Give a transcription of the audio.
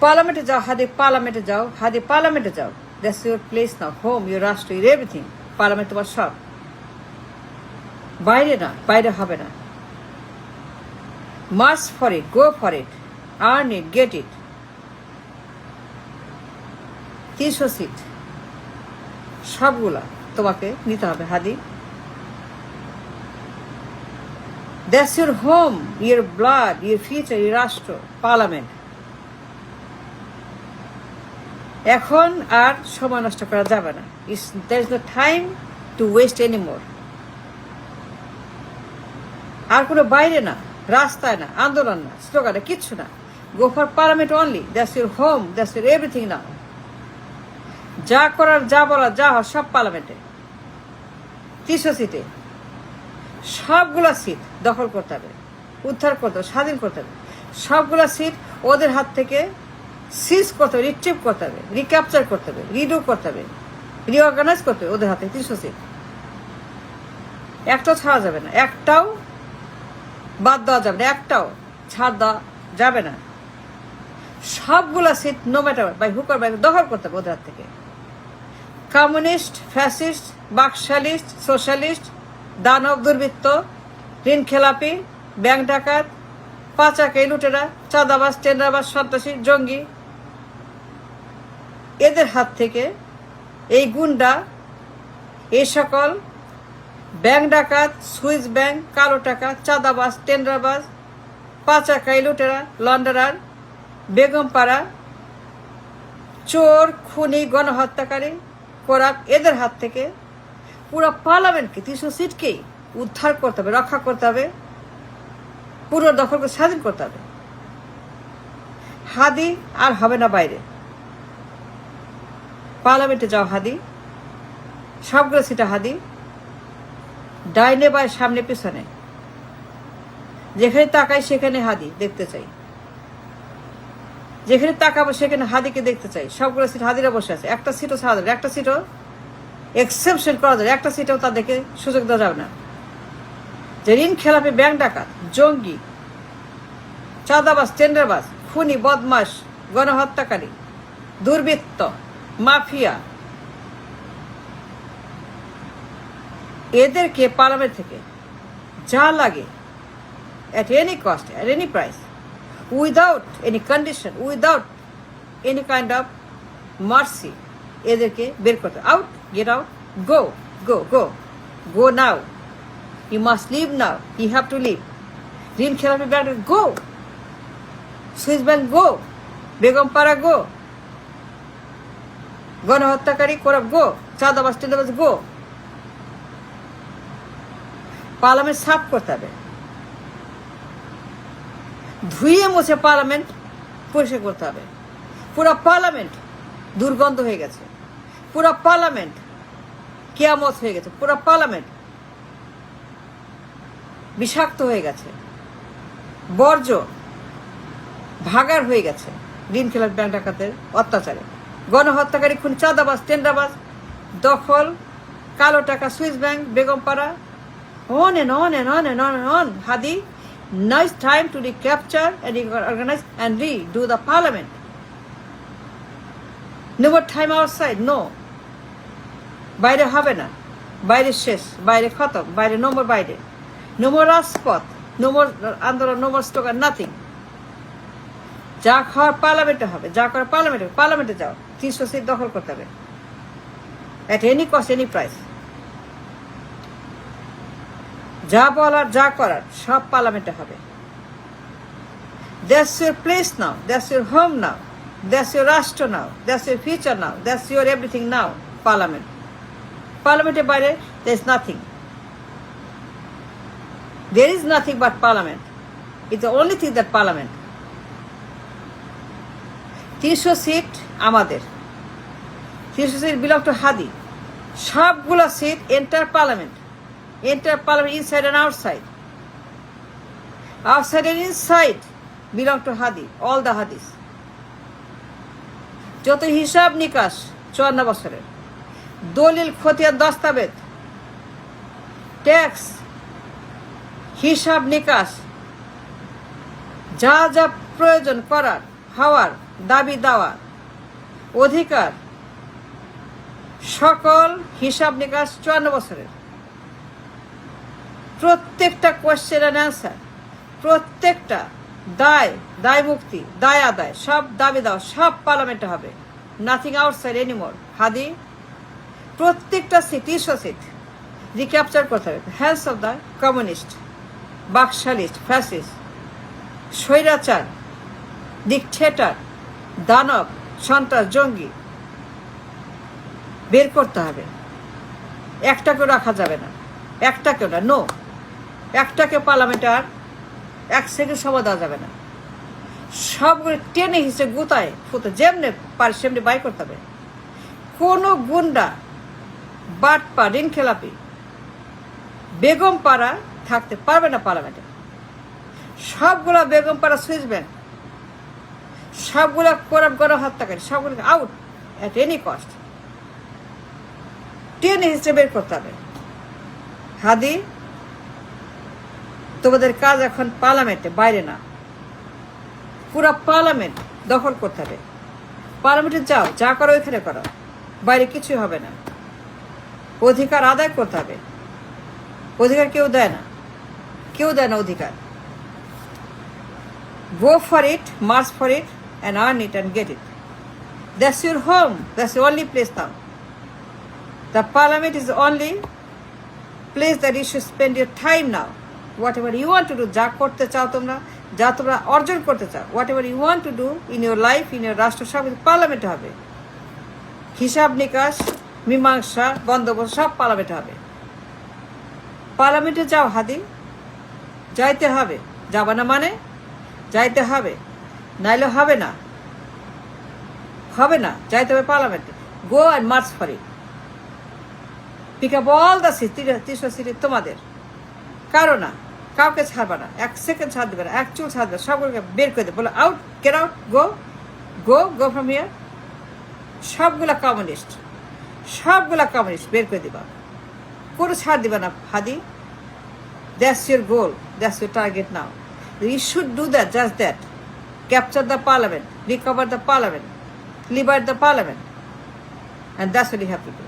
পার্লামেন্টে যাও হাদি, পার্লামেন্টে যাও হাদি, পার্লামেন্টে যাও। That's your place now, home, your রাষ্ট্র, ইউর এভরিথিং। পার্লামেন্ট তোমার সব, বাইরে না, বাইরে হবে না। March for it, go for it, earn it, get it. 300 seat সবগুলা তোমাকে নিতে হবে Hadi. That's your home, your blood, your future, your রাষ্ট্র, পার্লামেন্ট। এখন আর সময় নষ্ট করা যাবে না। there is no time to waste anymore. আর কোনো বাইরে না, রাস্তায় না, আন্দোলন না, স্লোগানে, কিচ্ছু না। Go for parliament only. That's your home, that's your everything now. যা করার, যা বলার, যা হয় সব পার্লামেন্টে। 300 সিটে সবগুলা সিট দখল করতে হবে, উদ্ধার করতে হবে, স্বাধীন করতে হবে। সবগুলা সিট ওদের হাত থেকে সিজ করতে হবে, রিট্রিভ করতে হবে, রিক্যাপচার করতে হবে, রিডু করতে হবে, রিঅর্গানাইজ করতে হবে ওদের হাতে। 300 সিট একটাও ছাড়া যাবে না, একটাও বাদ দেওয়া যাবে না, একটাও ছাড় দেওয়া যাবে না। সবগুলা seat no matter by hook or by দখল করতে হবে ওদের হাত থেকে। কমিউনিস্ট, ফ্যাসিস্ট, বাকশালিস্ট, সোশ্যালিস্ট, দানব, দুর্বৃত্ত, ঋণ খেলাপি, ব্যাংক ডাকাত, পাচারকারী, লুটেরা, চাঁদাবাজ, টেন্ডারবাজ, সন্ত্রাসী, জঙ্গি, এদের হাত থেকে এই গুন্ডা, এই সকল ব্যাংক ডাকাত, সুইস ব্যাংক, কালো টাকা, চাঁদাবাজ, টেন্ডারবাজ, পাচারকারী, লুটেরা, লন্ডারার, বেগমপাড়া, চোর, খুনি, গণহত্যাকারী, কোরাপ, এদের হাত থেকে পুরো পার্লামেন্টকে, 300 সিটকেই উদ্ধার করতে হবে, রক্ষা করতে হবে, পুরো দখল করে স্বাধীন করতে হবে। হাদি আর হবে না বাইরে। পার্লামেন্টে যাও হাদি, সবগুলো সিটা হাদি, ডাইনে বাই, সামনে পিছনে, যেখানে তাকাই সেখানে হাদি দেখতে চাই, যেখানে তাকাবো সেখানে হাদিকে দেখতে চাই। সবগুলো সিট হাদিরা বসে আছে, একটা সিটও ছাড়া যাবে, একটা সিটও এক্সেপশন করা যাবে, একটা সিটেও তাদেরকে সুযোগ দেওয়া যাবে না। যে ঋণ খেলাপি, ব্যাংক ডাকাত, জঙ্গি, চাঁদাবাজ, টেন্ডারবাজ, খুনি, বদমাস, গণহত্যাকারী, দুর্বৃত্ত, মাফিয়া, এদেরকে পার্লামেন্ট থেকে যা লাগে at any cost, at any price, without any condition, without any kind of mercy, এদেরকে বের করতে। Out, get out, go, go, go, go now, you must leave now, you have to leave. ঋণ খেলাপি, bank, go, Swiss bank, go, Begumpara, go, গণহত্যাকারী, corrupt, go, চাঁদাবাজ, টেন্ডারবাজ, গো। Parliament সাফ করতে হবে, ধুয়ে মুছে পার্লামেন্ট পরিষ্কার করতে হবে। পুরো পার্লামেন্ট দুর্গন্ধ হয়ে গেছে, পুরো পার্লামেন্ট কিয়ামত হয়ে গেছে, পুরো পার্লামেন্ট বিষাক্ত হয়ে গেছে, বর্জ্য ভাগার হয়ে গেছে ঋণ খেলাপি, ব্যাংক ডাকাতের অত্যাচারে, গণহত্যাকারী, খুন, চাঁদাবাজ, টেন্ডারবাজ, দখল, কালো টাকা, Swiss bank, Begumpara, on and on and on and on and on. Hadi, now it's time to recapture and reorganize and redo the parliament. No more time outside, no. বাইরে হবে না, বাইরে শেষ, বাইরে খতম, বাইরে no more বাইরে, no more রাজপথ, no more আন্দোলন, no more স্লোগান, নাথিং। যা খাওয়ার পার্লামেন্টে হবে, যা করার পার্লামেন্টে, পার্লামেন্টে যাও। 300 সিট দখল করতে হবে at any cost, any price. যা বলার, যা করার সব পার্লামেন্টে হবে। That's your place now, that's your home now, that's your রাষ্ট্র now, that's your future now, that's your everything now. Parliament, পার্লামেন্টের বাইরে there is nothing. There is nothing but parliament. It's the only thing that parliament. 300 seat আমাদের, 300 seat belong to Hadi. সবগুলো seat enter parliament, enter parliament inside and outside. Outside and inside belong to Hadi, all the Hadis. যত হিসাব নিকাশ 54 বছরের, দলিল, খতিয়ান, দস্তাবেজ, tax, হিসাব নিকাশ, যা যা প্রয়োজন করার হওয়ার দাবি দেওয়া অধিকার সকল হিসাব নিকাশ 54 বছরের প্রত্যেকটা কোয়েশ্চেন অ্যান্ড অ্যান্সার, প্রত্যেকটা দায় মুক্তি, দায় আদায়, সব দাবি দেওয়া সব পার্লামেন্টে হবে, নাথিং আউটসাইড এনিমোর। হাদি প্রত্যেকটা সিট সিট রিক্যাপচার করতে হবে। হ্যান্ডস অফ দ্য কমিউনিস্ট, বাকশালিস্ট, ফ্যাসিস্ট, স্বৈরাচার, ডিকটেটর, দানব, সন্ত্রাস, জঙ্গি বের করতে হবে। একটাকেও রাখা যাবে না, একটাকেও না, নো, একটাকে পার্লামেন্টে আর 1 সেকেন্ড সময় দেওয়া যাবে না। সবগুলো টেনে হিসেবে গুতায় ফুতে যেমনি পারে সেমনি বাই করতে হবে। কোনো গুন্ডা বাটপা ঋণ খেলাপি বেগম পাড়া থাকতে পারবে না পার্লামেন্টে। সবগুলা বেগম পাড়া সুইচ ব্যাংক, সবগুলা কোরআন হত্যাকারী, সবগুলো আউট অ্যাট এনি কস্ট, টেনে হিসেবে বের করতে হবে। হাদি তোমাদের কাজ এখন পার্লামেন্টে, বাইরে না। পুরা পার্লামেন্ট দখল করতে হবে। পার্লামেন্টে যাও, যা করো ওইখানে করো, বাইরে কিছুই হবে না। অধিকার আদায় করতে হবে। অধিকার কেউ দেয় না, কেউ দেয় না অধিকার। গো for it, March for it and earn it and get it. That's your home. That's the only place now. The parliament is the only place that you should spend your time now. Whatever you want to do, যা করতে চাও তোমরা, যা তোমরা অর্জন করতে চাও, whatever you want to do in your life, in your রাষ্ট্র, সব পার্লামেন্টে হবে। হিসাব নিকাশ, মীমাংসা, বন্দোবস্ত সব পার্লামেন্টে হবে। পার্লামেন্টে যাও হাদি, যাইতে হবে। যাবা না মানে যাইতে হবে, নাইলে হবে না, হবে না, যাইতে হবে পার্লামেন্টে। Go and march for it. Pick up all the seat, 300 seat তোমাদের। কারো না, কাউকে ছাড়বা না, 1 সেকেন্ড ছাড় দেবে না, 1 চুল ছাড় দেবে, সবগুলোকে বের করে দেবে। বলো out, get out, go go go from here. সবগুলা কমিউনিস্ট, সবগুলা কমিউনিস্ট বের করে দিবা, কোনো ছাড় দিবা না Hadi. That's your goal, that's your target now. You should do that, just that. Capture the parliament, recover the parliament, liberate the parliament, and that's what you have to do.